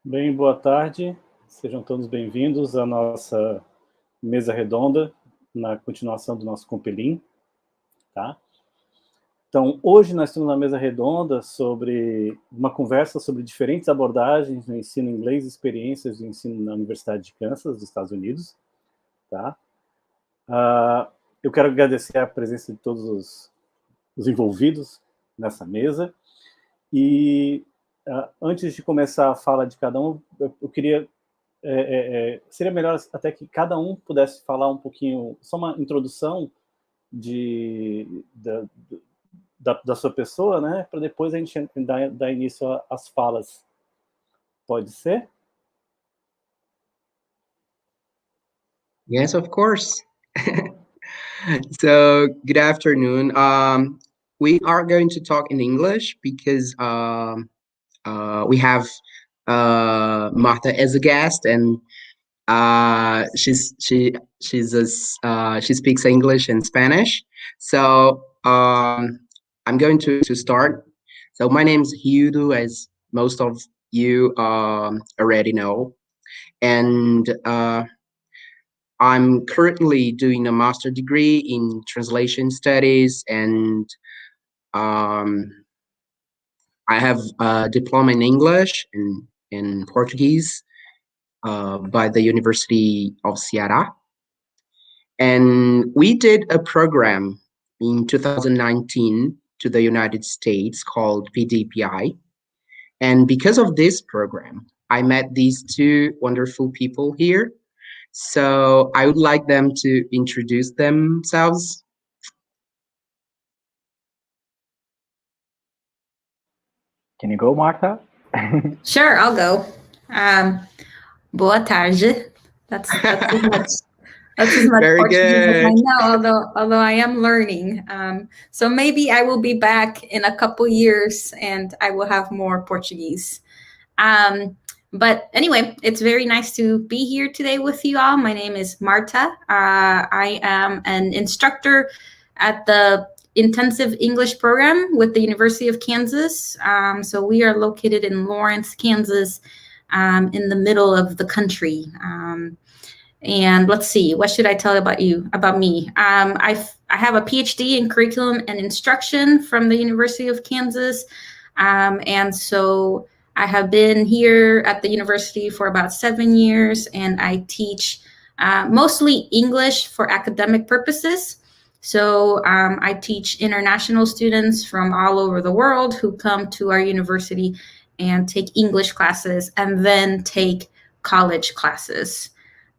Bem, boa tarde. Sejam todos bem-vindos à nossa mesa redonda, na continuação do nosso Compelim, tá? Então, hoje nós estamos na mesa redonda sobre uma conversa sobre diferentes abordagens no ensino inglês, experiências de ensino na Universidade de Kansas, dos Estados Unidos, tá? Eu quero agradecer a presença de todos os envolvidos nessa mesa e antes de começar a fala de cada um, eu queria seria melhor até que cada um pudesse falar um pouquinho, só uma introdução da sua pessoa, né, para depois a gente dar início às falas. Pode ser? Yes, of course. So, good afternoon. We are going to talk in English because we have Martha as a guest, and she speaks English and Spanish. So I'm going to start. So my name is Rildo, as most of you already know, and I'm currently doing a master degree in translation studies, and um, I have a diploma in English and in Portuguese by the University of Será. And we did a program in 2019 to the United States called PDPI. And because of this program, I met these two wonderful people here. So I would like them to introduce themselves. Can you go, Martha? Sure, I'll go. Boa tarde. That's as much Very Portuguese as I good. know, although I am learning. So maybe I will be back in a couple years and I will have more Portuguese. But anyway, it's very nice to be here today with you all. My name is Marta. I am an instructor at the intensive English program with the University of Kansas. So we are located in Lawrence, Kansas, in the middle of the country. And let's see, what should I tell about me? I have a PhD in curriculum and instruction from the University of Kansas. And so I have been here at the university for about 7 years, and I teach mostly English for academic purposes. So I teach international students from all over the world who come to our university and take English classes and then take college classes.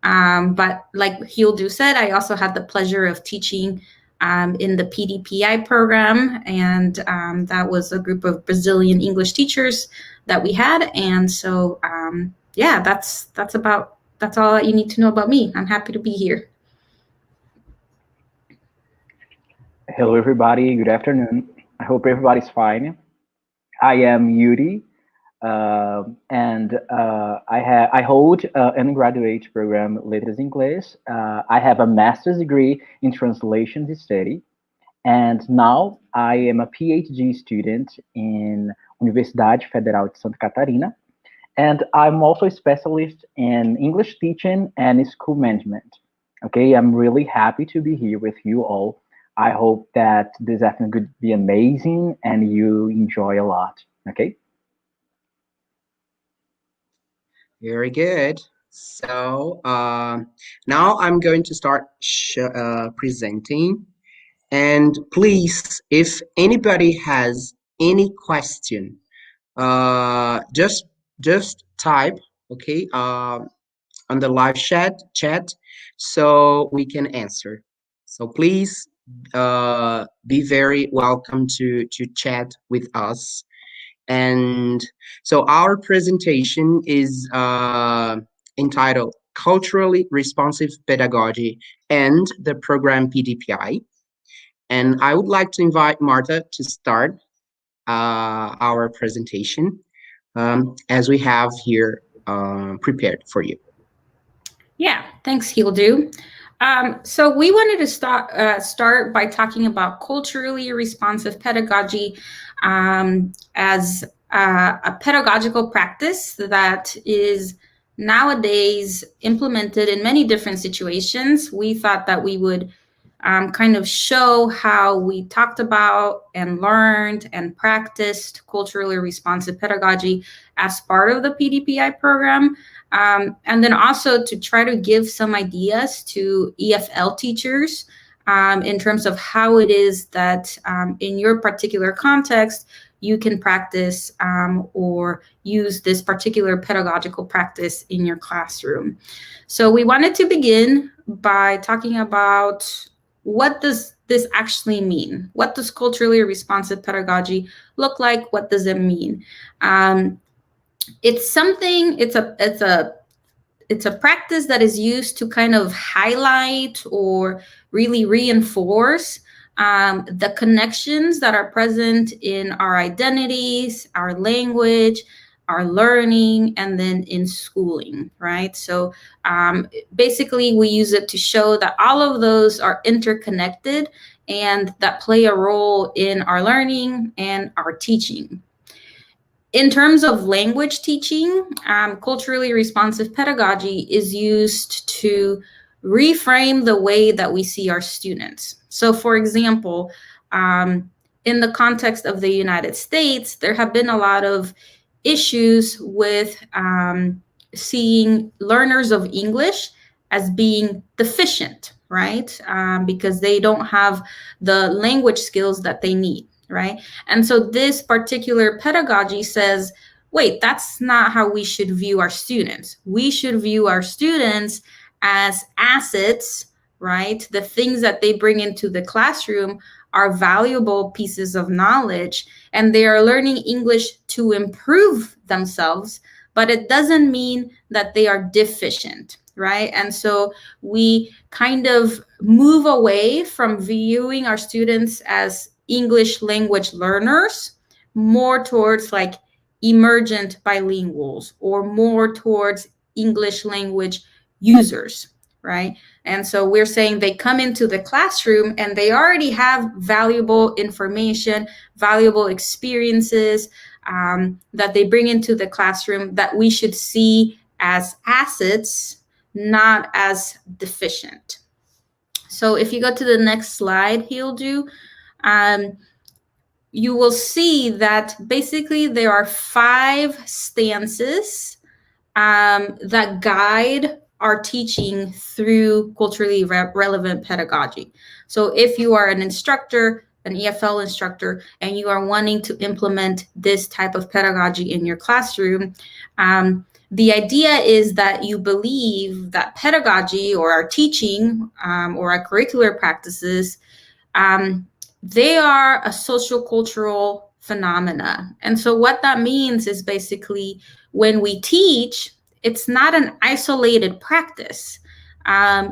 But like Rildo said, I also had the pleasure of teaching in the PDPI program, and that was a group of Brazilian English teachers that we had. And so, yeah, that's all that you need to know about me. I'm happy to be here. Hello, everybody. Good afternoon. I hope everybody's fine. I am Yuri, and I hold an undergraduate program, Letras Inglês. I have a master's degree in translation study, and now I am a PhD student in Universidade Federal de Santa Catarina, and I'm also a specialist in English teaching and school management. Okay, I'm really happy to be here with you all. I hope that this afternoon could be amazing and you enjoy a lot. Okay. Very good. So now I'm going to start presenting. And please, if anybody has any question, just type, okay, on the live chat, so we can answer. So please be very welcome to chat with us. And so our presentation is entitled Culturally Responsive Pedagogy and the Program PDPI. And I would like to invite Martha to start our presentation as we have here prepared for you. Yeah, thanks, Rildo. So we wanted to start by talking about culturally responsive pedagogy as a pedagogical practice that is nowadays implemented in many different situations. We thought that we would kind of show how we talked about and learned and practiced culturally responsive pedagogy as part of the PDPI program. And then also to try to give some ideas to EFL teachers in terms of how it is that in your particular context, you can practice or use this particular pedagogical practice in your classroom. So we wanted to begin by talking about what does this actually mean? What does culturally responsive pedagogy look like? What does it mean? It's a practice that is used to kind of highlight or really reinforce the connections that are present in our identities, our language, our learning, and then in schooling, right? So basically we use it to show that all of those are interconnected and that play a role in our learning and our teaching. In terms of language teaching, culturally responsive pedagogy is used to reframe the way that we see our students. So for example, in the context of the United States, there have been a lot of issues with seeing learners of English as being deficient, right? Because they don't have the language skills that they need, right? And so this particular pedagogy says, wait, that's not how we should view our students. We should view our students as assets, right? The things that they bring into the classroom are valuable pieces of knowledge, and they are learning English to improve themselves, but it doesn't mean that they are deficient, right? And so we kind of move away from viewing our students as English language learners, more towards like emergent bilinguals or more towards English language users, right? And so we're saying they come into the classroom and they already have valuable information, valuable experiences that they bring into the classroom that we should see as assets, not as deficient. So if you go to the next slide, Rildo, you will see that basically there are 5 stances that guide our teaching through culturally relevant pedagogy. So if you are an instructor, an EFL instructor, and you are wanting to implement this type of pedagogy in your classroom, the idea is that you believe that pedagogy or our teaching or our curricular practices, they are a social cultural phenomena. And so what that means is basically when we teach, it's not an isolated practice.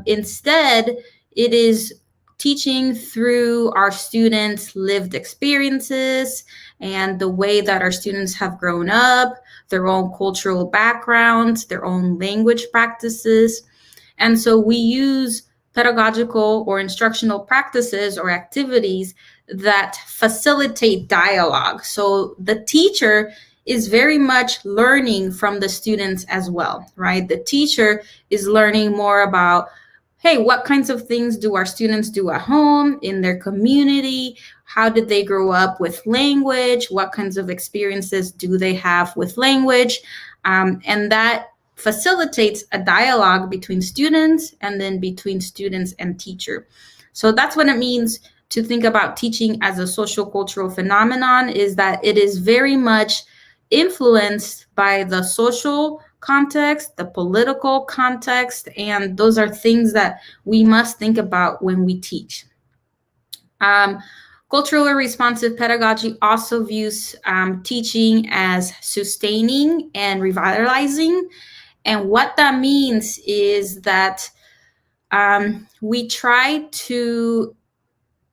Instead, it is teaching through our students' lived experiences and the way that our students have grown up, their own cultural backgrounds, their own language practices. And so we use pedagogical or instructional practices or activities that facilitate dialogue. So the teacher is very much learning from the students as well, right? The teacher is learning more about, hey, what kinds of things do our students do at home, in their community? How did they grow up with language? What kinds of experiences do they have with language? And that facilitates a dialogue between students and then between students and teacher. So that's what it means to think about teaching as a social cultural phenomenon, is that it is very much influenced by the social context, the political context, and those are things that we must think about when we teach. Culturally responsive pedagogy also views teaching as sustaining and revitalizing. And what that means is that we try to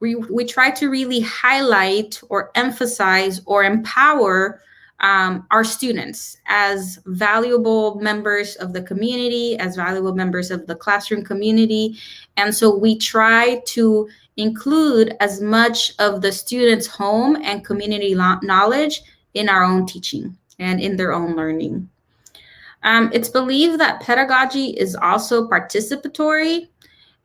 really highlight or emphasize or empower our students as valuable members of the community, as valuable members of the classroom community. And so we try to include as much of the students' home and community knowledge in our own teaching and in their own learning. It's believed that pedagogy is also participatory.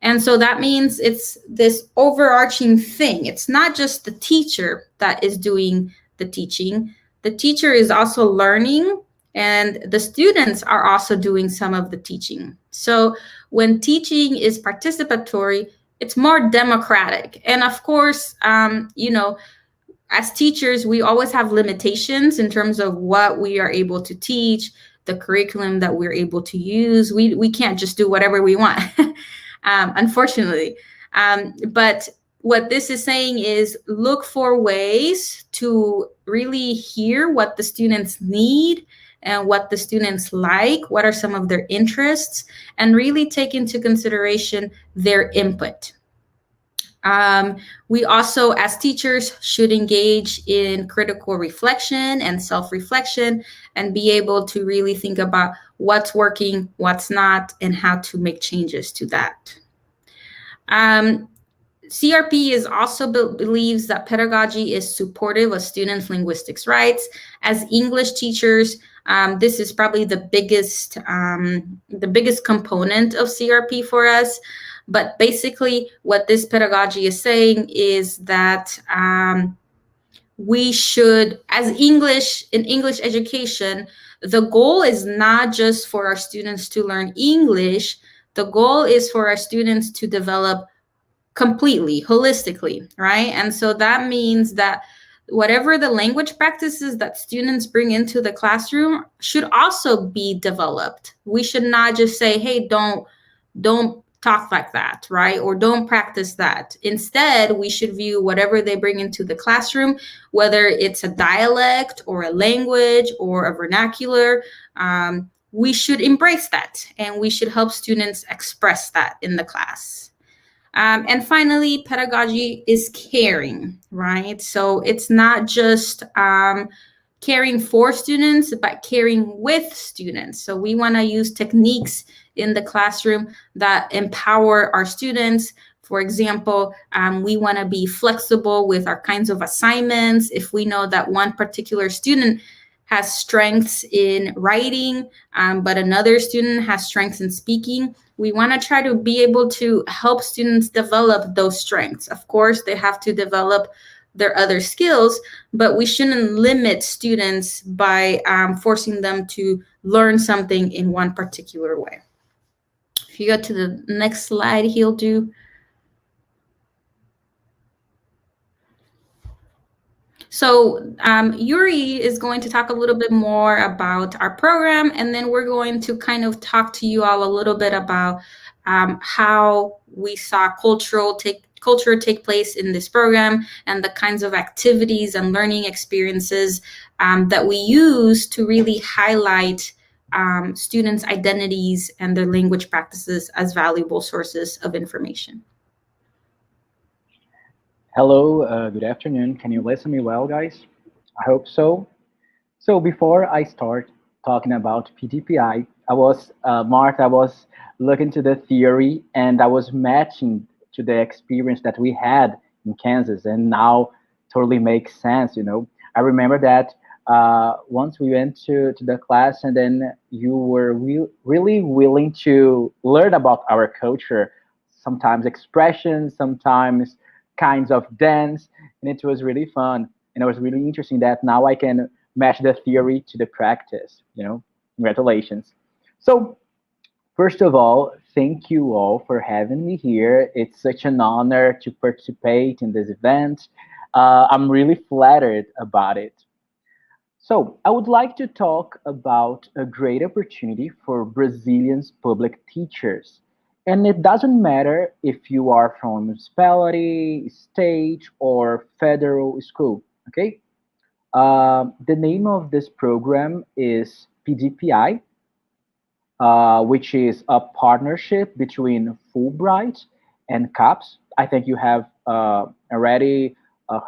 And so that means it's this overarching thing. It's not just the teacher that is doing the teaching. The teacher is also learning, and the students are also doing some of the teaching. So when teaching is participatory, it's more democratic. And of course, you know, as teachers, we always have limitations in terms of what we are able to teach, the curriculum that we're able to use. We can't just do whatever we want, unfortunately. But what this is saying is look for ways to really hear what the students need and what the students like, what are some of their interests, and really take into consideration their input. We also, as teachers, should engage in critical reflection and self-reflection and be able to really think about what's working, what's not, and how to make changes to that. CRP is also believes that pedagogy is supportive of students' linguistics rights. As English teachers, this is probably the biggest component of CRP for us. But basically, what this pedagogy is saying is that we should, as in English education, the goal is not just for our students to learn English. The goal is for our students to develop completely, holistically, right? And so that means that whatever the language practices that students bring into the classroom should also be developed. We should not just say, hey, don't talk like that, right? Or don't practice that. Instead, we should view whatever they bring into the classroom, whether it's a dialect or a language or a vernacular, we should embrace that, and we should help students express that in the class. And finally, pedagogy is caring, right? So it's not just caring for students, but caring with students. So we want to use techniques in the classroom that empower our students. For example, we want to be flexible with our kinds of assignments. If we know that one particular student has strengths in writing, but another student has strengths in speaking, we want to try to be able to help students develop those strengths. Of course, they have to develop their other skills, but we shouldn't limit students by forcing them to learn something in one particular way. If you go to the next slide, Rildo. So Yuri is going to talk a little bit more about our program, and then we're going to kind of talk to you all a little bit about how we saw culture take place in this program and the kinds of activities and learning experiences that we use to really highlight students' identities and their language practices as valuable sources of information. Hello, good afternoon. Can you listen me well, guys? I hope so. So before I start talking about PDPI, Martha, I was looking to the theory and I was matching to the experience that we had in Kansas, and now totally makes sense, you know. I remember that once we went to the class, and then you were really willing to learn about our culture, sometimes expressions, sometimes kinds of dance, and it was really fun. And it was really interesting that now I can match the theory to the practice, you know. Congratulations. So first of all, thank you all for having me here. It's such an honor to participate in this event. I'm really flattered about it. So I would like to talk about a great opportunity for Brazilians public teachers. And it doesn't matter if you are from a municipality, state, or federal school, okay? The name of this program is PDPI, which is a partnership between Fulbright and CAPS. I think you have already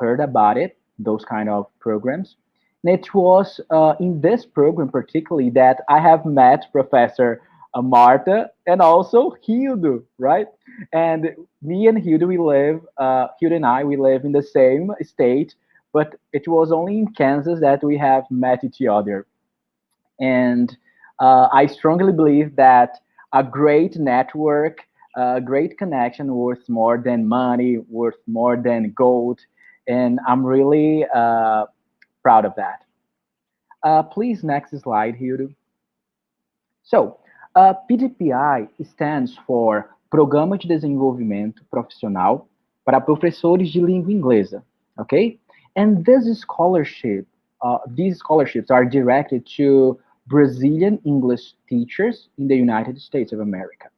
heard about it, those kind of programs. And it was in this program particularly that I have met Professor Martha and also Rildo, right? And me and Rildo, we live in the same state, but it was only in Kansas that we have met each other. And I strongly believe that a great network, a great connection worth more than money, worth more than gold. And I'm really proud of that. Please, next slide, Hildo. So, PDPI stands for Programa de Desenvolvimento Profissional para Professores de Língua Inglesa, okay? And these scholarships are directed to Brazilian English teachers in the United States of America.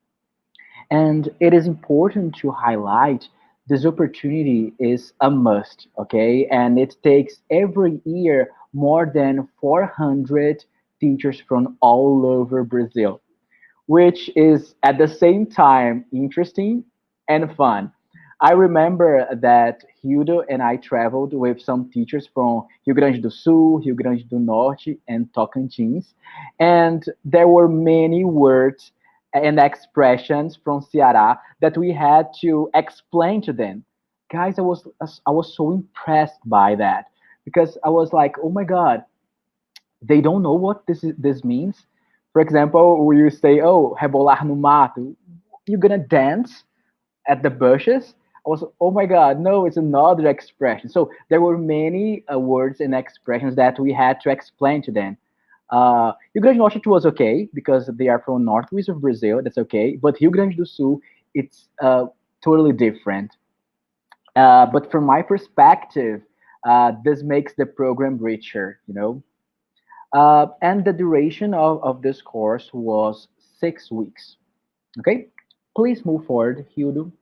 And it is important to highlight this opportunity is a must, okay? And it takes every year more than 400 teachers from all over Brazil, which is at the same time interesting and fun. I remember that Hildo and I traveled with some teachers from Rio Grande do Sul, Rio Grande do Norte, and Tocantins, and there were many words and expressions from Será that we had to explain to them. Guys, I was so impressed by that because I was like, oh my god, they don't know what this means. For example, when you say, "Oh, rebolar no mato," you're gonna dance at the bushes. I was, oh my god, no, it's another expression. So there were many words and expressions that we had to explain to them. Rio Grande do Norte was okay because they are from northwest of Brazil. That's okay, but Rio Grande do Sul, it's totally different. But from my perspective, this makes the program richer, you know. And the duration of this course was 6 weeks. Okay, please move forward, Hildo.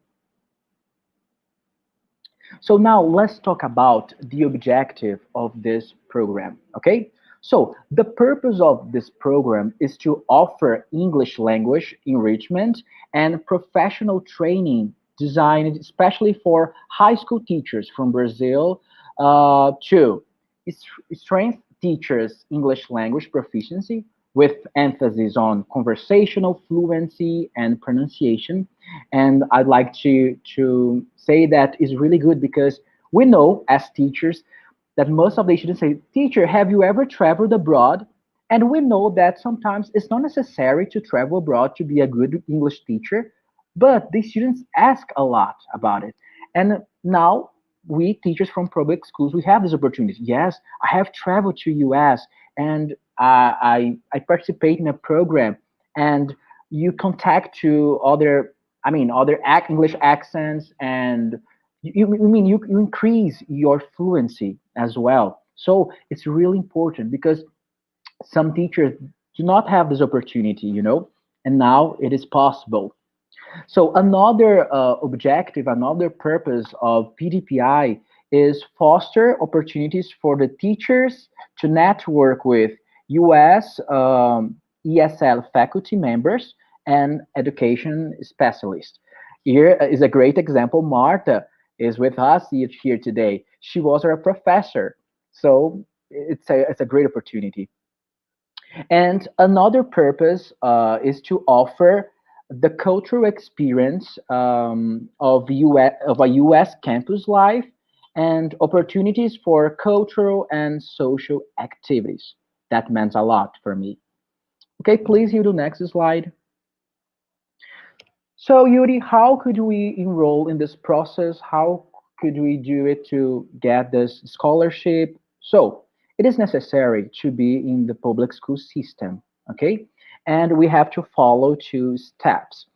So now let's talk about the objective of this program, okay? So the purpose of this program is to offer English language enrichment and professional training designed especially for high school teachers from Brazil to strengthen teachers' English language proficiency with emphasis on conversational fluency and pronunciation. And I'd like to say that is really good because we know as teachers that most of the students say, teacher, have you ever traveled abroad? And we know that sometimes it's not necessary to travel abroad to be a good English teacher, but the students ask a lot about it. And now we teachers from public schools, we have this opportunity. Yes, I have traveled to US and I participate in a program and you contact to other, other English accents and you increase your fluency as well. So it's really important because some teachers do not have this opportunity, you know, and now it is possible. So another objective, another purpose of PDPI is foster opportunities for the teachers to network with US ESL faculty members and education specialists. Here is a great example. Marta is with us here today. She was our professor. So it's a great opportunity. And another purpose is to offer the cultural experience of a US campus life and opportunities for cultural and social activities. That meant a lot for me. Okay, please, Hildo, next slide. So, Yuri, how could we enroll in this process? How could we do it to get this scholarship? So, it is necessary to be in the public school system, okay? And we have to follow 2 steps.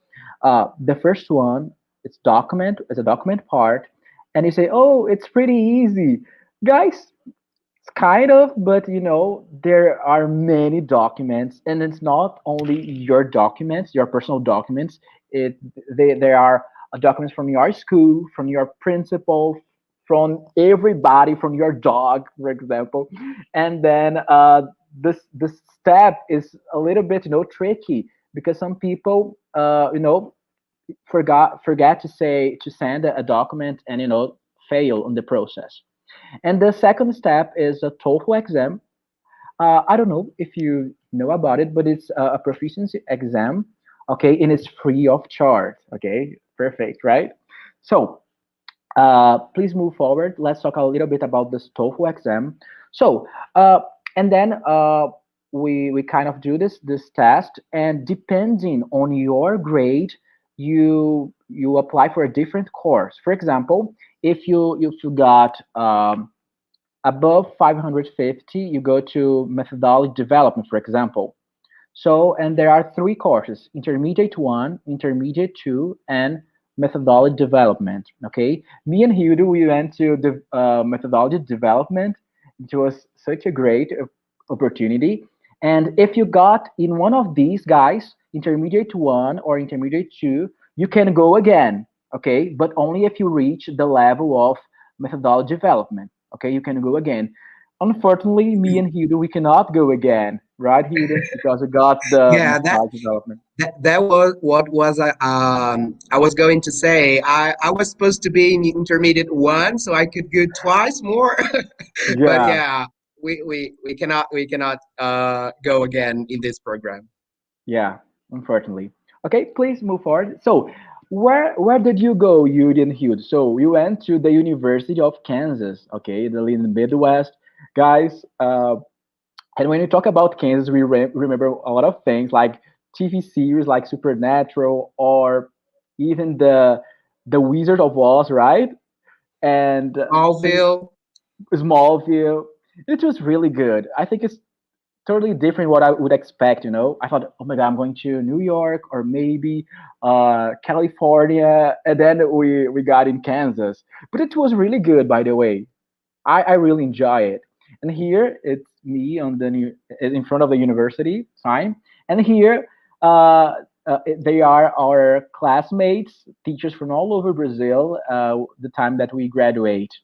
The first one is a document part, and you say, oh, it's pretty easy. Guys, it's kind of, but you know, there are many documents, and it's not only your documents, your personal documents. There are documents from your school, from your principal, from everybody, from your dog, for example. And then this step is a little bit, you know, tricky because some people, forget to send a document and, you know, fail on the process. And the second step is a TOEFL exam. I don't know if you know about it, but it's a proficiency exam, okay, and it's free of charge, okay, perfect, right? So Please move forward. Let's talk a little bit about this TOEFL exam. So, and then we kind of do this test, and depending on your grade, you apply for a different course. For example, if you got above 550, you go to methodology development, for example. So, and there are three courses: intermediate one, intermediate two, and methodology development. Okay, me and Hildo, we went to the methodology development. It was such a great opportunity. And if you got in one of these guys, intermediate one or intermediate two, you can go again. Okay, but only if you reach the level of methodology development. Okay, you can go again. Unfortunately, me and Hildo, we cannot go again, right, Hildo? Because we got the Yeah, methodology development. that was what was I was going to say. I was supposed to be in intermediate one, so I could go twice more. But Yeah, yeah, we cannot go again in this program. yeah, unfortunately. Okay, please move forward. So, where did you go, Yuri and Hildo? So, we went to the University of Kansas, okay, in the Midwest. Guys, and when you talk about Kansas, we remember a lot of things like TV series like Supernatural or even the Wizard of Oz, right? And Smallville. Smallville. It was really good. I think it's totally different what I would expect. I thought, oh my god, I'm going to New York or maybe California, and then we got in Kansas. But it was really good, by the way. I really enjoy it. And here it's me on the new in front of the university sign, and here they are our classmates, teachers from all over Brazil. The time that we graduate,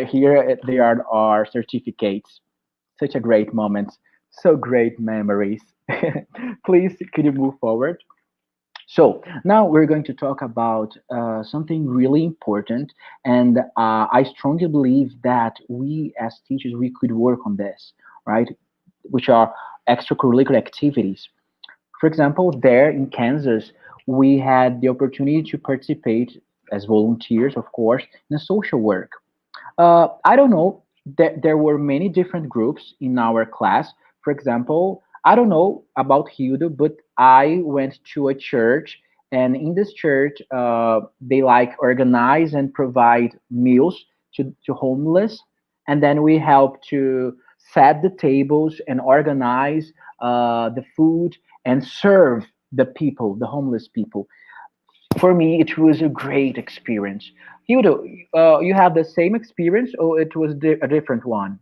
here they are our certificates. Such a great moment, so great memories. Please, could you move forward? So now we're going to talk about something really important, and I strongly believe that we as teachers we could work on this, right? Which are extracurricular activities. For example, there in Kansas, we had the opportunity to participate as volunteers, of course, in a social work. I don't know. There were many different groups in our class. For example, I don't know about Hildo, but I went to a church, and in this church, they like organize and provide meals to homeless, and then we help to set the tables and organize the food and serve the people, the homeless people. For me, it was a great experience. Hildo, you have the same experience, or it was a different one?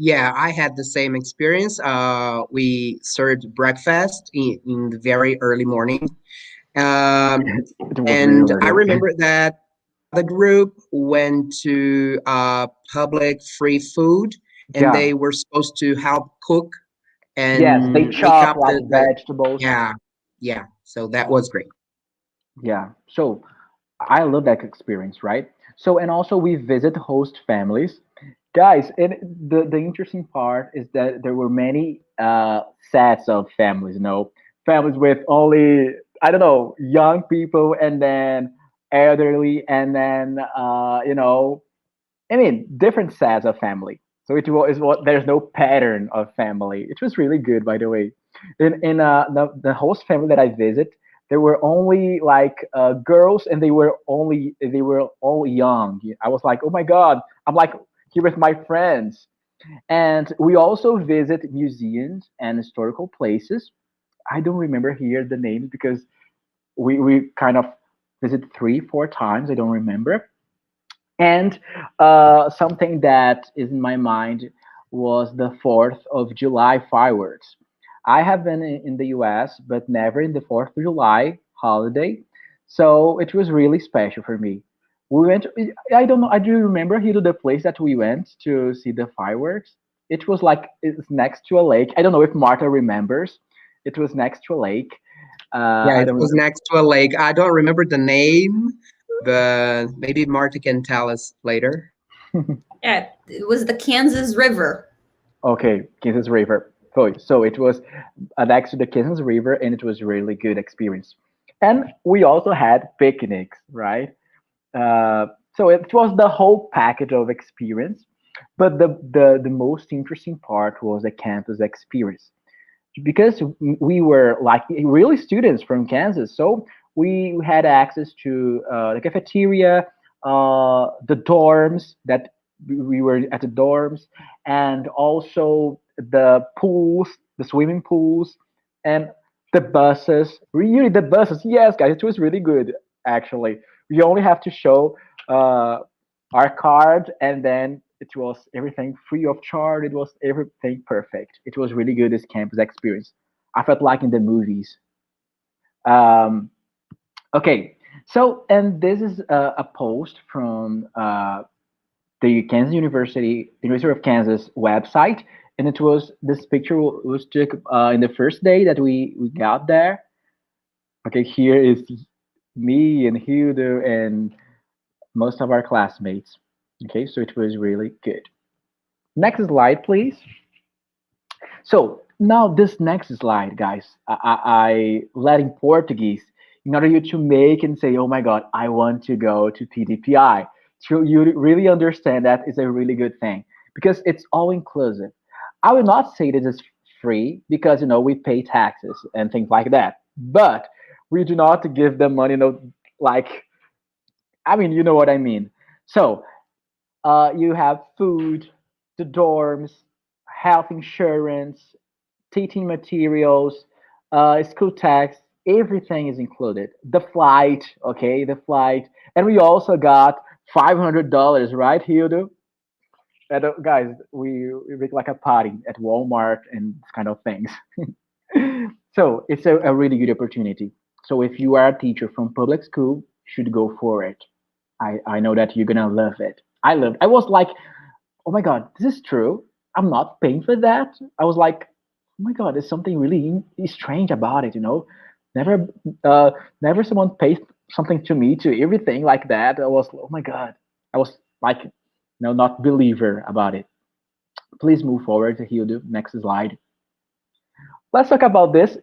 Yeah, I had the same experience. We served breakfast in the very early morning. Um, It was really and I early. remember that the group went to public free food, and Yeah. they were supposed to help cook Yes, they and wake chop up like the vegetables. yeah, yeah. So that was great. Yeah. So I love that experience, right? So and also we visit host families. Guys, and the interesting part is that there were many sets of families, families with only, I don't know, young people and then elderly and then I mean, different sets of family. So it was there's no pattern of family. It was really good, by the way. In the host family that I visit, there were only like girls, and they were all young. I was like, oh my god, I'm like here with my friends. And we also visit museums and historical places. I don't remember here the names because we kind of visit 3 4 times. I don't remember. And something that is in my mind was the 4th of July fireworks. I have been in the US, but never in the 4th of July holiday. So it was really special for me. We went, I don't know, I do remember here to the place that we went to see the fireworks. It was like, it's next to a lake. I don't know if Marta remembers. It was next to a lake. Yeah, I it don't was next to a lake. I don't remember the name, but maybe Marta can tell us later. Yeah, it was the Kansas River. Okay, Kansas River. So it was next to the Kansas River, and it was really good experience. And we also had picnics, right? So it was the whole package of experience. But the most interesting part was the campus experience, because we were like really students from Kansas. So we had access to the cafeteria, the dorms, that we were at the dorms, and also the pools, the swimming pools, and the buses. Really, the buses. Yes, guys, it was really good. Actually, we only have to show our card, and then it was everything free of charge. It was everything perfect. It was really good, this campus experience. I felt like in the movies. Um, okay, so and this is a post from the Kansas University of Kansas website, and it was this picture was took in the first day that we got there. Okay, here is me and Hildo and most of our classmates. Okay, so it was really good. Next slide, please. So now this next slide, guys, I led in Portuguese in order you to make and say, oh my God, I want to go to PDPI. So you really understand that is a really good thing because it's all inclusive. I will not say this is free because, we pay taxes and things like that, but we do not give them money, like, I mean, you know what I mean. So you have food, the dorms, health insurance, teaching materials, school tax, everything is included. The flight, okay, the flight. And we also got $500, right, Hildo? And, guys, we make like a party at Walmart and this kind of things. So it's a really good opportunity. So if you are a teacher from public school, you should go for it. I know that you're gonna love it. I was like, oh my God, this is true. I'm not paying for that. I was like, oh my God, there's something really strange about it. Never, never someone pays something to me to everything like that. I was, oh my God, I was like, not believer about it. Please move forward to Hildo. Next slide. Let's talk about this.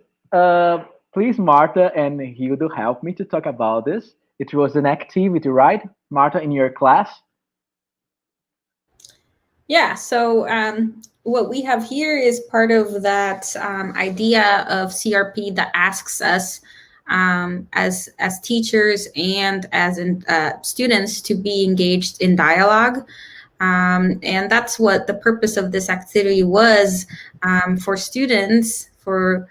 Please, Marta and Hildo, help me to talk about this. It was an activity, right, Marta, in your class? Yeah, so what we have here is part of that idea of CRP that asks us as teachers and as students to be engaged in dialogue. And that's what the purpose of this activity was for students, for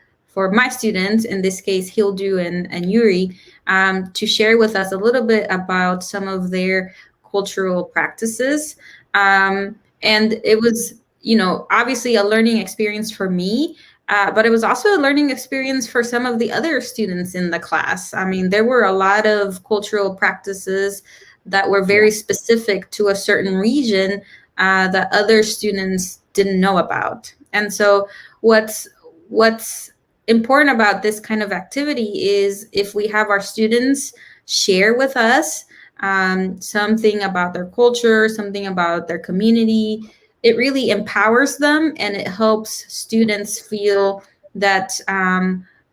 my students, in this case, Hildu and Yuri, to share with us a little bit about some of their cultural practices. And it was, obviously a learning experience for me, but it was also a learning experience for some of the other students in the class. I mean, there were a lot of cultural practices that were very specific to a certain region that other students didn't know about. And so what's important about this kind of activity is if we have our students share with us something about their culture, something about their community, it really empowers them and it helps students feel that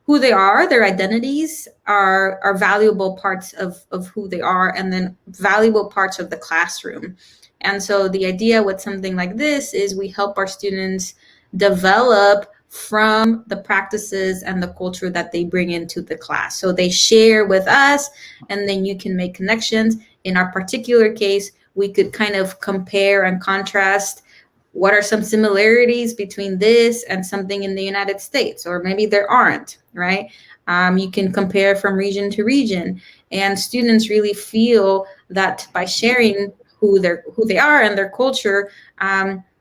who they are, their identities are valuable parts of who they are, and then valuable parts of the classroom. And so the idea with something like this is we help our students develop from the practices and the culture that they bring into the class. So they share with us, and then you can make connections. In our particular case, we could kind of compare and contrast what are some similarities between this and something in the United States, or maybe there aren't, right? You can compare from region to region, and students really feel that by sharing who they are and their culture,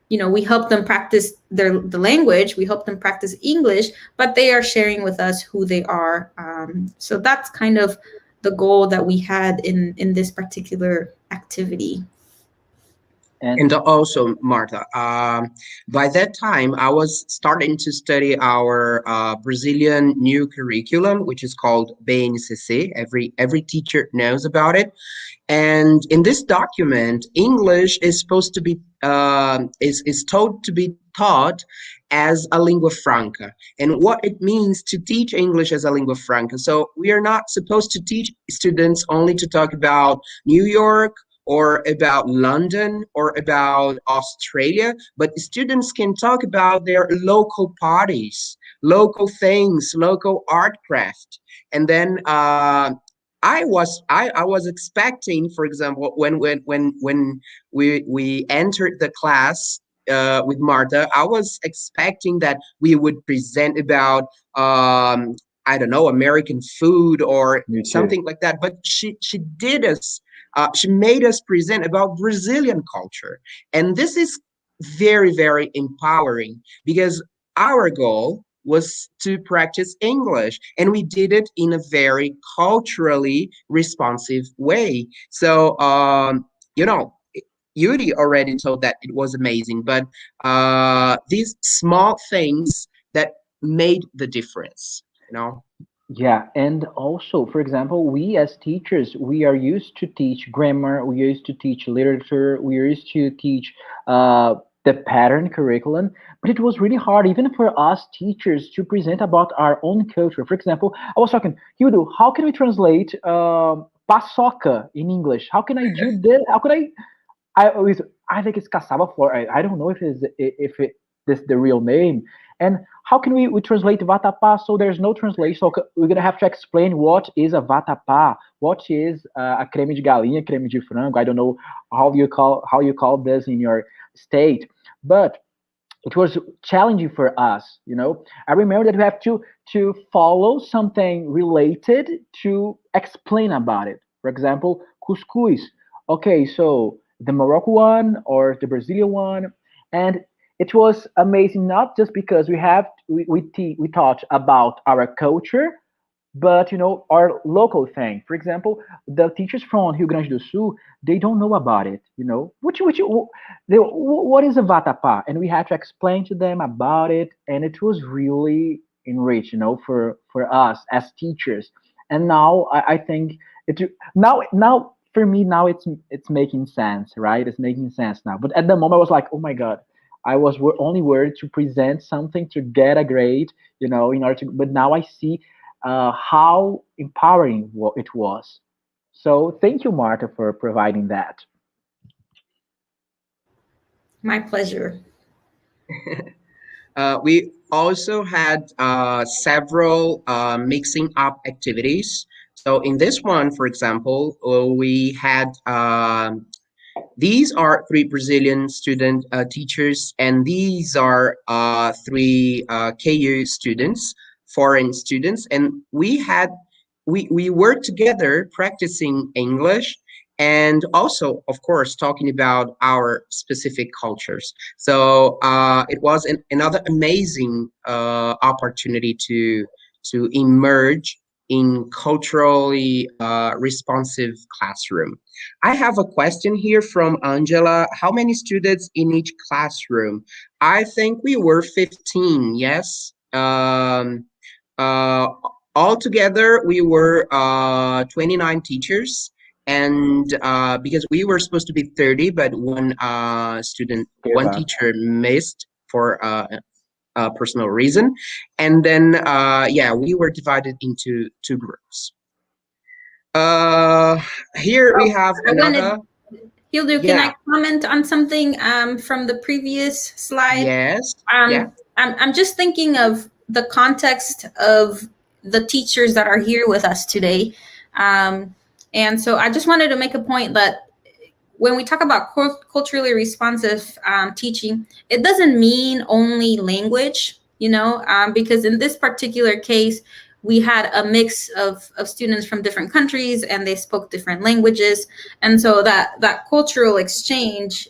we help them practice the language, we help them practice English, but they are sharing with us who they are. So that's kind of the goal that we had in this particular activity. And also, Marta, by that time, I was starting to study our Brazilian new curriculum, which is called BNCC. Every teacher knows about it. And in this document, English is supposed to be is told to be taught as a lingua franca, and what it means to teach English as a lingua franca. So we are not supposed to teach students only to talk about New York or about London or about Australia, but students can talk about their local parties, local things, local art craft. And then I was expecting, for example, when we entered the class with Marta, I was expecting that we would present about I don't know, American food or something like that. But she made us present about Brazilian culture, and this is very, very empowering because our goal was to practice English, and we did it in a very culturally responsive way. So, you know, Yuri already told that it was amazing, but these small things that made the difference, you know? Yeah, and also, for example, we as teachers, we are used to teach grammar, we are used to teach literature, we are used to teach the pattern curriculum, but it was really hard, even for us teachers, to present about our own culture. For example, I was talking, Hildo, how can we translate paçoca in English? How can I do this? How could I think it's cassava flour. I don't know if it this the real name. And how can we translate vatapá? So there's no translation. So we're gonna have to explain what is a vatapá, what is a creme de galinha, creme de frango. I don't know how you call this in your state, but it was challenging for us. You know, I remember that we have to follow something related to explain about it. For example, couscous. Okay, so the Morocco one or the Brazilian one, and it was amazing not just because we taught about our culture, but you know our local thing. For example, the teachers from Rio Grande do Sul, they don't know about it. You know, what is a vatapá, and we had to explain to them about it, and it was really enriched, you know, for us as teachers. And now I think it now for me now it's making sense, right? It's making sense now. But at the moment I was like, oh my god, I was only worried to present something to get a grade, you know, in order to. But now I see how empowering it was. So thank you, Marta, for providing that. My pleasure. We also had several mixing up activities. So in this one, for example, we had these are three Brazilian student teachers, and these are three KU students, foreign students, and we worked together practicing English and also, of course, talking about our specific cultures. So it was another amazing opportunity to emerge in culturally responsive classroom. I have a question here from Angela. How many students in each classroom? I think we were 15, yes. Uh, Altogether, we were 29 teachers. And because we were supposed to be 30, but one teacher missed for a personal reason. And then, yeah, we were divided into two groups. Here we have another. Hildo, can I comment on something from the previous slide? Yes. Yeah. I'm just thinking of the context of the teachers that are here with us today. And so I just wanted to make a point that when we talk about culturally responsive teaching, it doesn't mean only language, you know, because in this particular case, we had a mix of students from different countries and they spoke different languages. And so that cultural exchange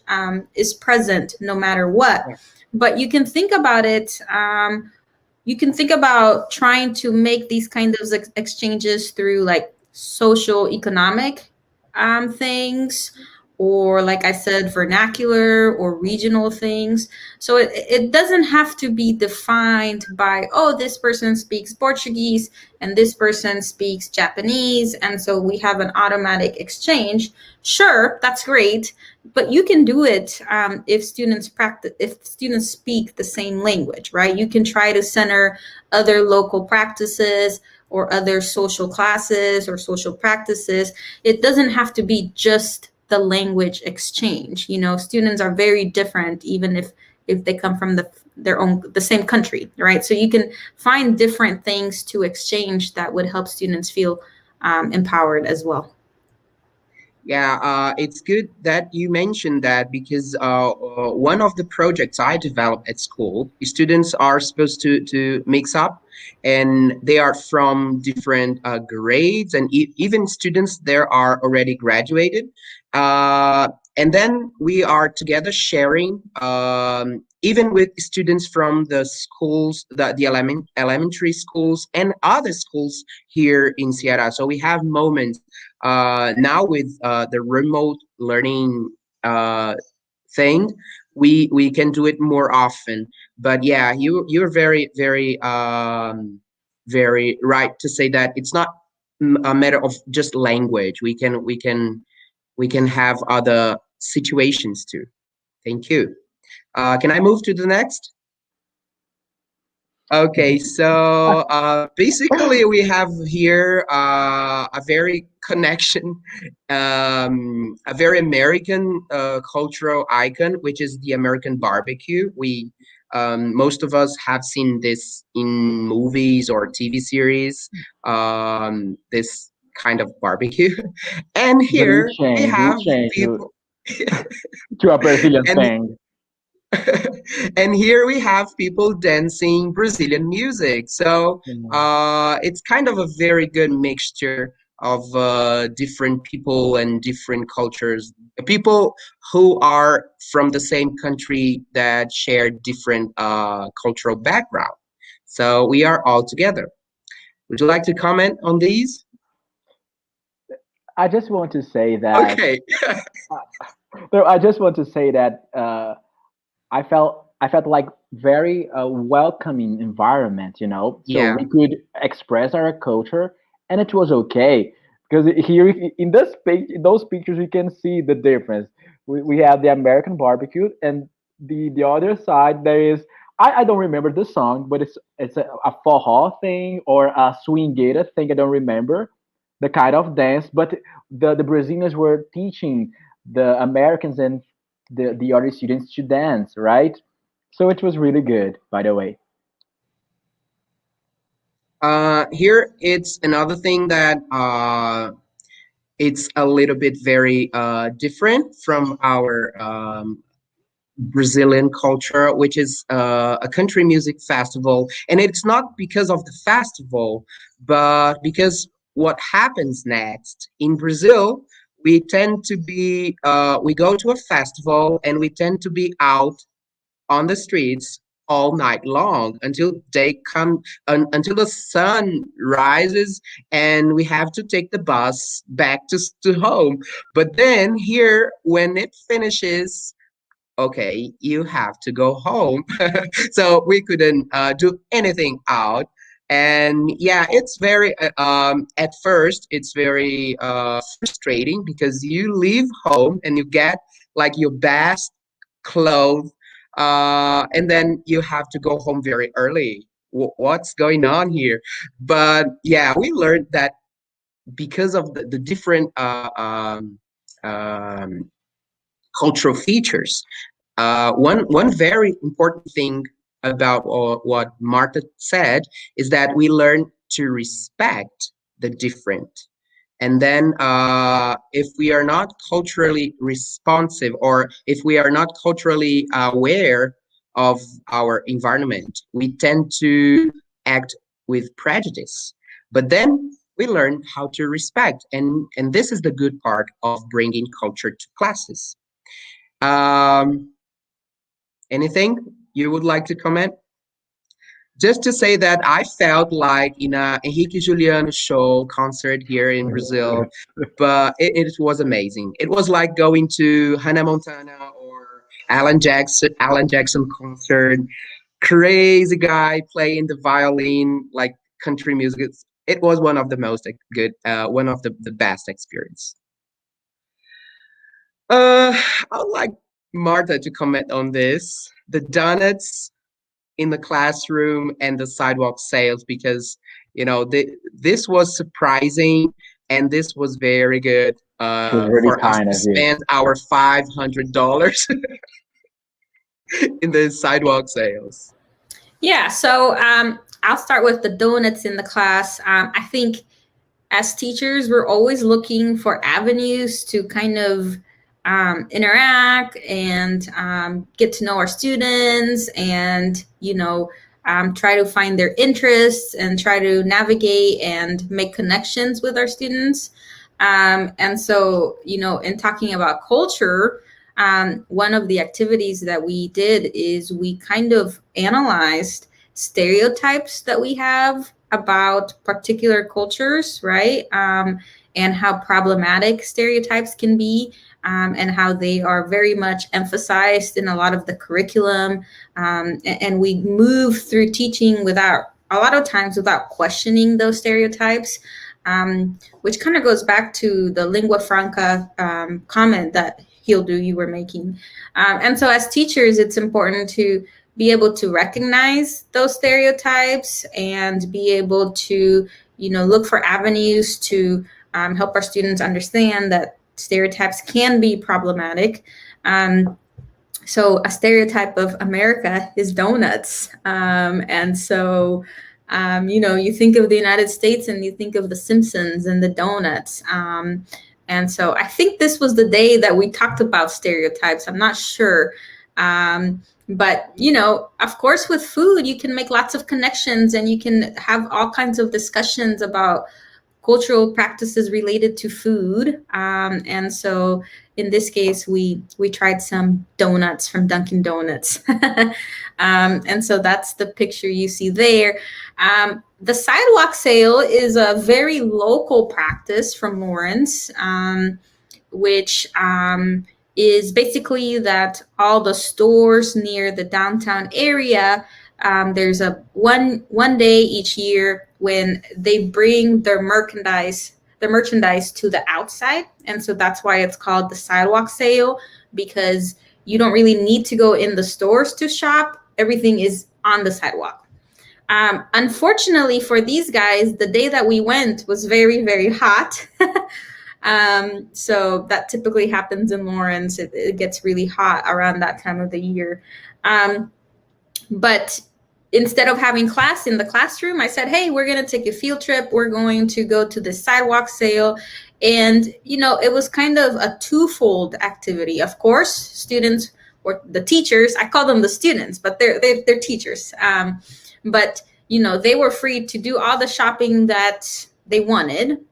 is present no matter what. But you can think about it, you can think about trying to make these kind of exchanges through like social economic things, or like I said, vernacular or regional things. So it doesn't have to be defined by, oh, this person speaks Portuguese and this person speaks Japanese, and so we have an automatic exchange. Sure, that's great, but you can do it if students speak the same language, right? You can try to center other local practices or other social classes or social practices. It doesn't have to be just the language exchange. You know, students are very different, even if they come from the same country, right? So you can find different things to exchange that would help students feel empowered as well. Yeah, it's good that you mentioned that, because one of the projects I developed at school, students are supposed to mix up, and they are from different grades, and even students there are already graduated. And then we are together sharing, even with students from the schools, the elementary schools and other schools here in Ceará. So we have moments now with the remote learning thing, we can do it more often. But yeah, you're very very right to say that it's not a matter of just language. We can have other situations too. Thank you. Can I move to the next? Okay, so basically we have here a very connection, a very American cultural icon, which is the American barbecue. Most of us have seen this in movies or TV series, this kind of barbecue. And here we have people. To a Brazilian and thing. and here we have people dancing Brazilian music. So it's kind of a very good mixture of different people and different cultures. People who are from the same country that share different cultural background. So we are all together. Would you like to comment on these? I just want to say that. Okay. No, I just want to say that I felt like very welcoming environment, you know. So Yeah. we could express our culture, and it was okay, because here in those pictures we can see the difference. We have the American barbecue, and the other side there is, I don't remember the song, but it's a forró thing or a swingueira thing. I don't remember the kind of dance, but the Brazilians were teaching the Americans and the other students to dance, right? So it was really good, by the way. Here it's another thing that it's a little bit very different from our Brazilian culture, which is a country music festival. And it's not because of the festival, but because what happens next. In Brazil, we tend to be, we go to a festival and we tend to be out on the streets all night long until they come until the sun rises, and we have to take the bus back to home. But then here, when it finishes, okay, you have to go home. So we couldn't do anything out. And yeah, it's very at first it's very frustrating, because you leave home and you get like your best clothes, and then you have to go home very early. What's going on here? But yeah, we learned that because of the different cultural features. One very important thing about what Marta said is that we learn to respect the different. And then if we are not culturally responsive, or if we are not culturally aware of our environment, we tend to act with prejudice. But then we learn how to respect. And this is the good part of bringing culture to classes. Anything you would like to comment? Just to say that I felt like in a Henrique Juliano show concert here in Brazil, but it was amazing. It was like going to Hannah Montana or Alan Jackson concert. Crazy guy playing the violin, like country music. It was one of the most good, one of the best experience. I'd like Marta to comment on this. The donuts in the classroom and the sidewalk sales, because this was surprising and this was very good really for us kind to of you. spend our $500 in the sidewalk sales. Yeah, so I'll start with the donuts in the class. I think as teachers, we're always looking for avenues to kind of interact and get to know our students and, try to find their interests and try to navigate and make connections with our students. And so, in talking about culture, one of the activities that we did is we kind of analyzed stereotypes that we have about particular cultures, right? And how problematic stereotypes can be, and how they are very much emphasized in a lot of the curriculum. And we move through teaching a lot of times without questioning those stereotypes, which kind of goes back to the lingua franca comment that Rildo, you were making. And so as teachers, it's important to be able to recognize those stereotypes and be able to, look for avenues to help our students understand that stereotypes can be problematic. So a stereotype of America is donuts. And so, you think of the United States and you think of the Simpsons and the donuts. And so I think this was the day that we talked about stereotypes. I'm not sure. But, of course, with food, you can make lots of connections and you can have all kinds of discussions about cultural practices related to food. And so in this case, we tried some donuts from Dunkin' Donuts. And so that's the picture you see there. The sidewalk sale is a very local practice from Lawrence, which is basically that all the stores near the downtown area, there's a one day each year when they bring their merchandise to the outside. And so that's why it's called the sidewalk sale, because you don't really need to go in the stores to shop. Everything is on the sidewalk. Unfortunately for these guys, the day that we went was very, very hot. So that typically happens in Lawrence. It gets really hot around that time of the year. But instead of having class in the classroom, I said, hey, we're going to take a field trip. We're going to go to the sidewalk sale. And, it was kind of a twofold activity. Of course, students or the teachers, I call them the students, but they're teachers. But, they were free to do all the shopping that they wanted.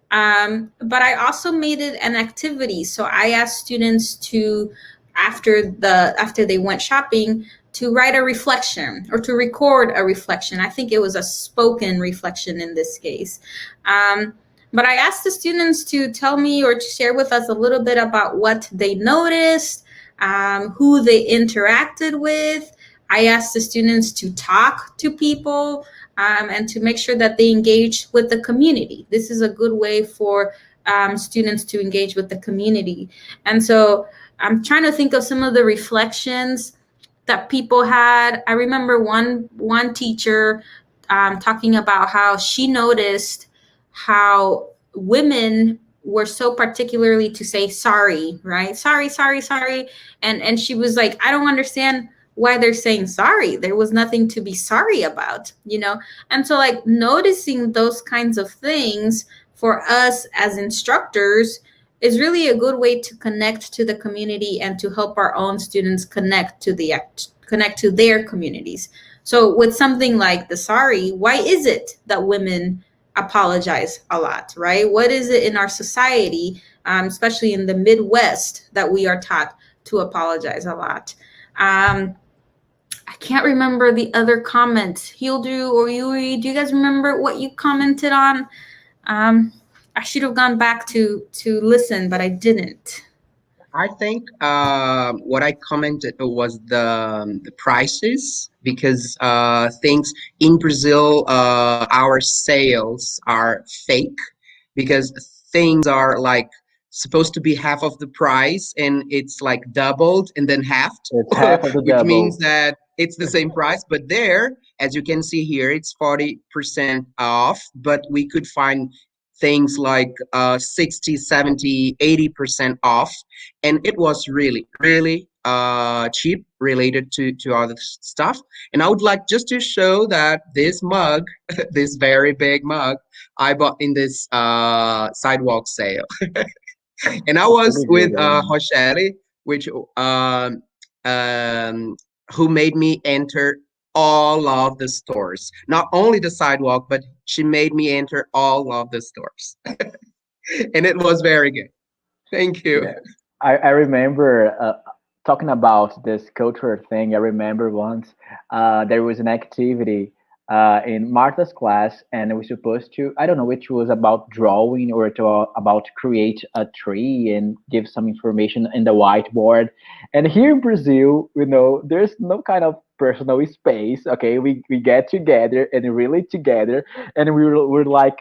But I also made it an activity. So I asked students to, after they went shopping, to write a reflection or to record a reflection. I think it was a spoken reflection in this case. But I asked the students to tell me or to share with us a little bit about what they noticed, who they interacted with. I asked the students to talk to people, and to make sure that they engage with the community. This is a good way for students to engage with the community. And so I'm trying to think of some of the reflections that people had. I remember one teacher talking about how she noticed how women were so particularly to say sorry, right? Sorry. And she was like, I don't understand why they're saying sorry. There was nothing to be sorry about, And so like noticing those kinds of things for us as instructors is really a good way to connect to the community and to help our own students connect to their communities. So with something like the sorry, why is it that women apologize a lot, right? What is it in our society, especially in the Midwest, that we are taught to apologize a lot? I can't remember the other comments. Rildo or Yuri, do you guys remember what you commented on? I should have gone back to listen, but I didn't. I think what I commented was the prices, because things in Brazil, our sales are fake, because things are like supposed to be half of the price and it's like doubled and then halved. It's half of the which double. means that it's the same price, but there, as you can see here, it's 40% off, but we could find things like 60, 70, 80% off. And it was really, really cheap related to other stuff. And I would like just to show that this mug, this very big mug, I bought in this sidewalk sale. And I was with Rochelle, which who made me enter all of the stores, not only the sidewalk, but she made me enter all of the stores. And it was very good. Thank you. Yeah. I remember talking about this culture thing. I remember once there was an activity in Martha's class, and we were supposed to, I don't know which was about drawing or about create a tree and give some information in the whiteboard. And here in Brazil, there's no kind of personal space. Okay, we get together and really together, and we're like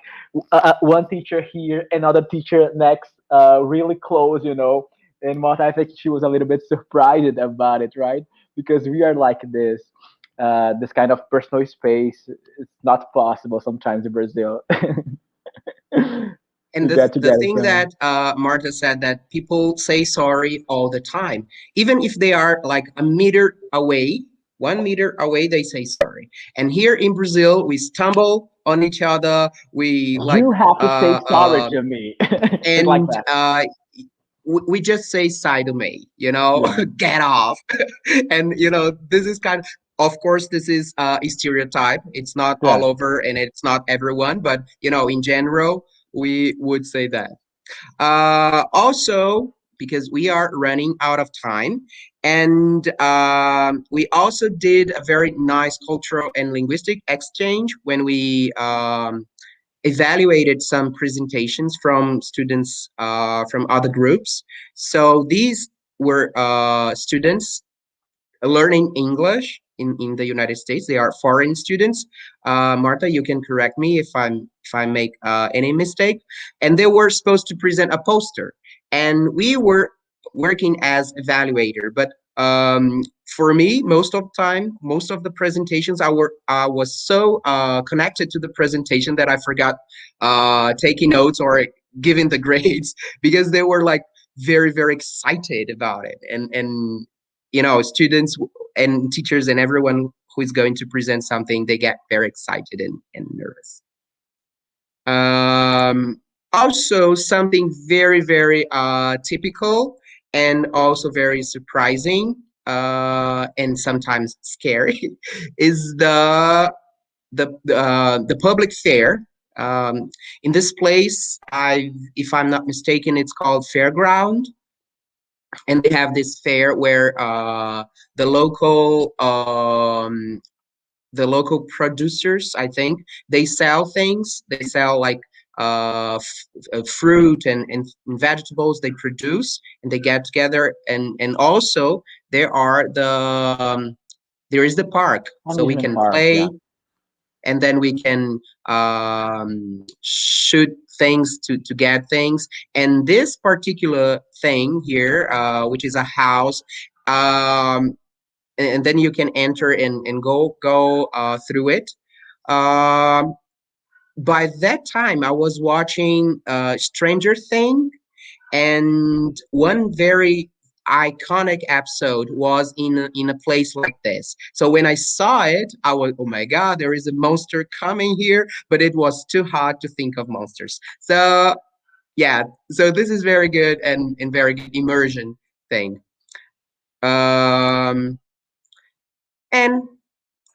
one teacher here, another teacher next, really close, And Martha, I think she was a little bit surprised about it, right? Because we are like this. This kind of personal space, it's not possible sometimes in Brazil. And the thing that Martha said, that people say sorry all the time, even if they are like a meter away, 1 meter away, they say sorry. And here in Brazil, we stumble on each other. We like you have to say sorry to me, and like that. We just say "sai to me," yeah. Get off. And this is of course, this is a stereotype. It's not all over, and it's not everyone, but in general, we would say that. Also, because we are running out of time, and we also did a very nice cultural and linguistic exchange when we evaluated some presentations from students from other groups. So these were students learning English in the United States. They are foreign students. Martha, you can correct me if I make any mistake. And they were supposed to present a poster, and we were working as evaluator. But for me, most of the time, most of the presentations, I was so connected to the presentation that I forgot taking notes or giving the grades, because they were like very, very excited about it. And students and teachers and everyone who is going to present something, they get very excited and nervous. Also, something very, very typical and also very surprising and sometimes scary is the public fair. In this place, if I'm not mistaken, it's called Fairground. And they have this fair where the local producers, I think, they sell things. They sell like fruit and vegetables they produce, and they get together. And also there is the park, so we can play. Yeah. And then we can shoot things to get things. And this particular thing here, which is a house, and then you can enter and go through it. By that time, I was watching Stranger Things, and one very iconic episode was in a place like this. So when I saw it, I was, oh my God, there is a monster coming here, but it was too hard to think of monsters. So yeah, so this is very good and very good immersion thing. And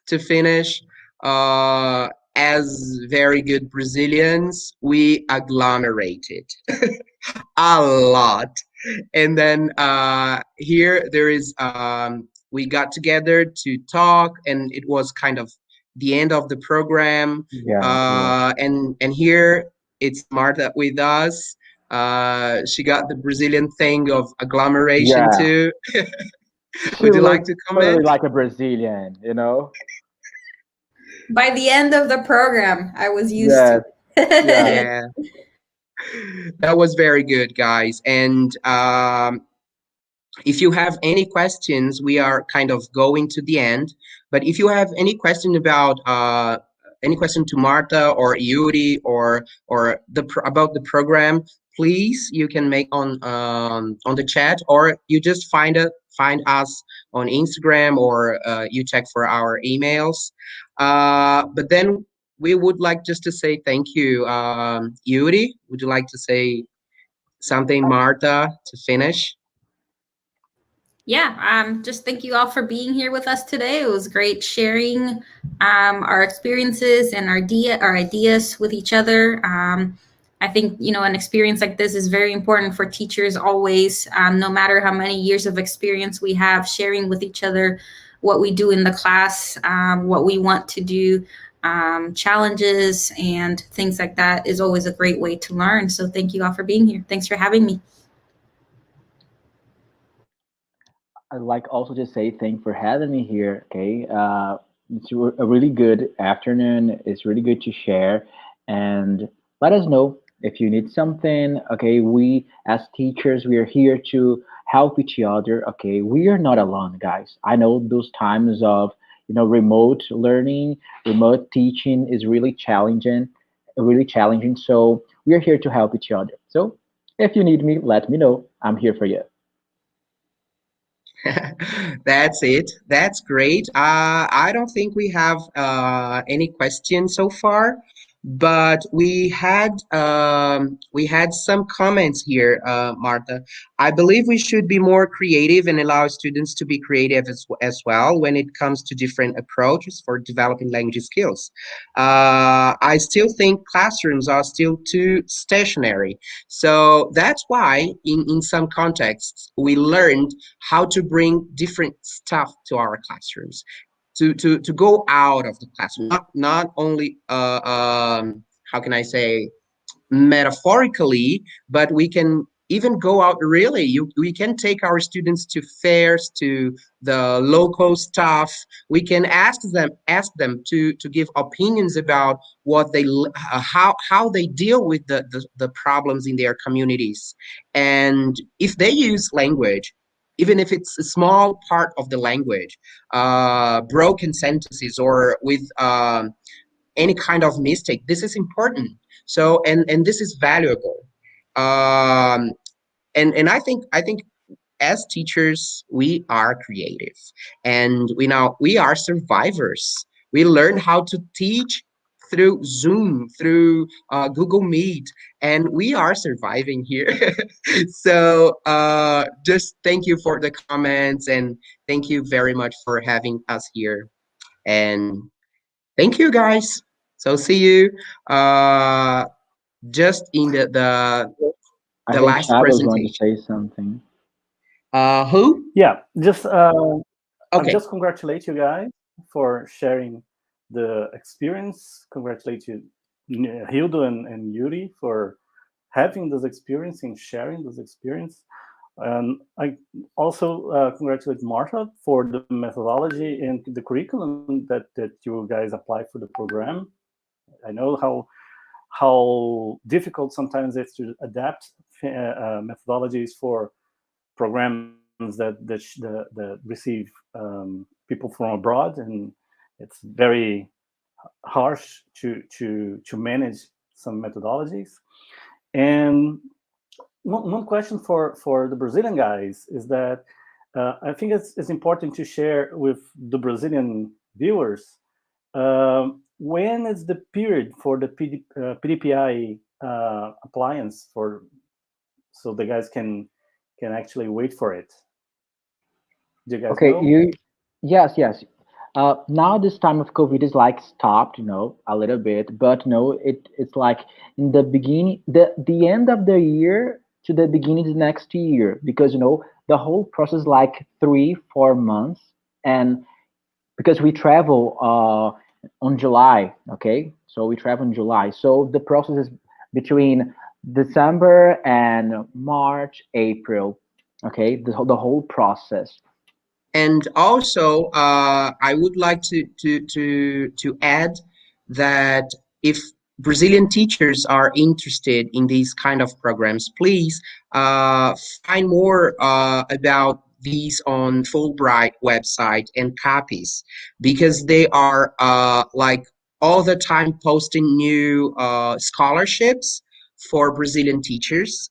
to finish, as very good Brazilians, we agglomerated a lot. And then here there is, we got together to talk, and it was kind of the end of the program. Yeah. And here it's Martha with us. She got the Brazilian thing of agglomeration too. Would you like to comment? Totally like a Brazilian, By the end of the program, I was used to. Yeah. That was very good, guys. And if you have any questions, we are kind of going to the end. But if you have any question about any question to Marta or Yuri or about the program, please, you can make on the chat, or you just find us on Instagram, or you check for our emails. But then we would like just to say thank you. Yuri, would you like to say something, Marta, to finish? Yeah, just thank you all for being here with us today. It was great sharing our experiences and our ideas with each other. I think, an experience like this is very important for teachers always, no matter how many years of experience we have, sharing with each other what we do in the class, what we want to do, challenges and things like that is always a great way to learn. So thank you all for being here. Thanks for having me. I'd like also to say thank you for having me here. Okay, it's a really good afternoon. It's really good to share, and let us know if you need something. Okay, we as teachers, we are here to help each other. Okay, we are not alone, guys. I know those times of remote learning, remote teaching is really challenging, really challenging. So we are here to help each other. So if you need me, let me know. I'm here for you. That's it. That's great. I don't think we have any questions so far, but we had some comments here, Martha. I believe we should be more creative and allow students to be creative as well when it comes to different approaches for developing language skills. I still think classrooms are still too stationary. So that's why in some contexts we learned how to bring different stuff to our classrooms, to go out of the classroom, not only how can I say, metaphorically, but we can even go out really. We can take our students to fairs, to the local stuff. We can ask them to give opinions about what they how they deal with the problems in their communities, and if they use language, even if it's a small part of the language, broken sentences or with any kind of mistake, this is important. So and this is valuable. And I think as teachers we are creative, and we are survivors. We learn how to teach through Zoom, through Google Meet, and we are surviving here. So just thank you for the comments, and thank you very much for having us here, and thank you guys. So see you just in I the think last Shadow is going to presentation. say something. Who? Yeah, just I'll Okay. just congratulate you guys for sharing the experience. Congratulate you, Rildo and Yuri, for having this experience and sharing this experience. And I also congratulate Marta for the methodology and the curriculum that you guys apply for the program. I know how difficult sometimes it's to adapt methodologies for programs that receive people from abroad, and it's very harsh to manage some methodologies. And one question for the Brazilian guys is that I think it's important to share with the Brazilian viewers when is the period for the PDPI appliance so the guys can actually wait for it. Do you guys know? Yes. Now this time of COVID is like stopped, a little bit, but no, it's like in the beginning, the end of the year to the beginning of the next year, because the whole process like 3-4 months, and because we travel on July, okay, so we travel in July, so the process is between December and March, April, okay, the whole process. And also, I would like to add that if Brazilian teachers are interested in these kind of programs, please find more about these on Fulbright website and copies, because they are like all the time posting new scholarships for Brazilian teachers.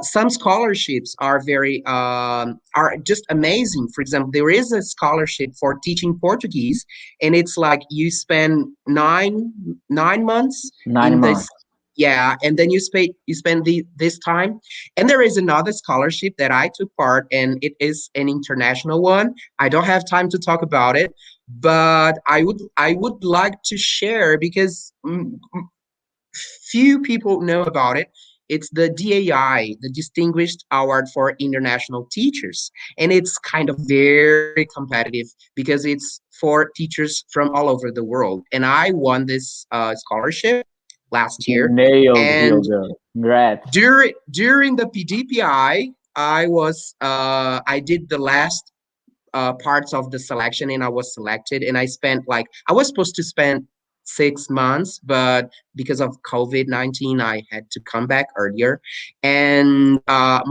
Some scholarships are are just amazing. For example, there is a scholarship for teaching Portuguese, and it's like you spend 9 months 9 in months. this. Yeah, and then you spend this time. And there is another scholarship that I took part, and it is an international one. I don't have time to talk about it, but I would like to share, because few people know about it. It's the DAI, the Distinguished Award for International Teachers. And it's kind of very competitive because it's for teachers from all over the world. And I won this scholarship last year. Nailed, And Rildo. Congrats. during the PDPI, I did the last parts of the selection, and I was selected, and I was supposed to spend 6 months, but because of COVID-19, I had to come back earlier. And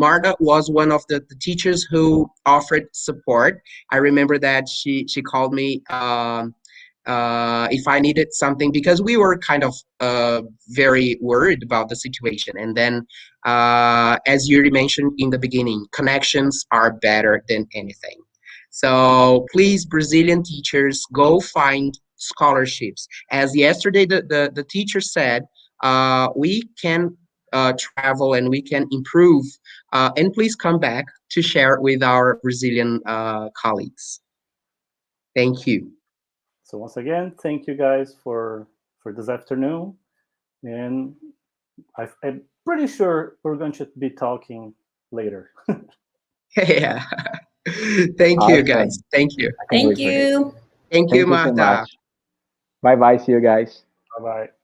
Marta was one of the teachers who offered support. I remember that she called me if I needed something, because we were kind of very worried about the situation. And then, as Yuri mentioned in the beginning, connections are better than anything. So please, Brazilian teachers, go find scholarships. As yesterday the teacher said, we can travel and we can improve. And please come back to share with our Brazilian colleagues. Thank you. So once again, thank you guys for this afternoon. And I'm pretty sure we're going to be talking later. Yeah. Thank you, guys. Thank you. Thank you. Thank you, Thank you so Marta. much. Bye-bye. See you guys. Bye-bye.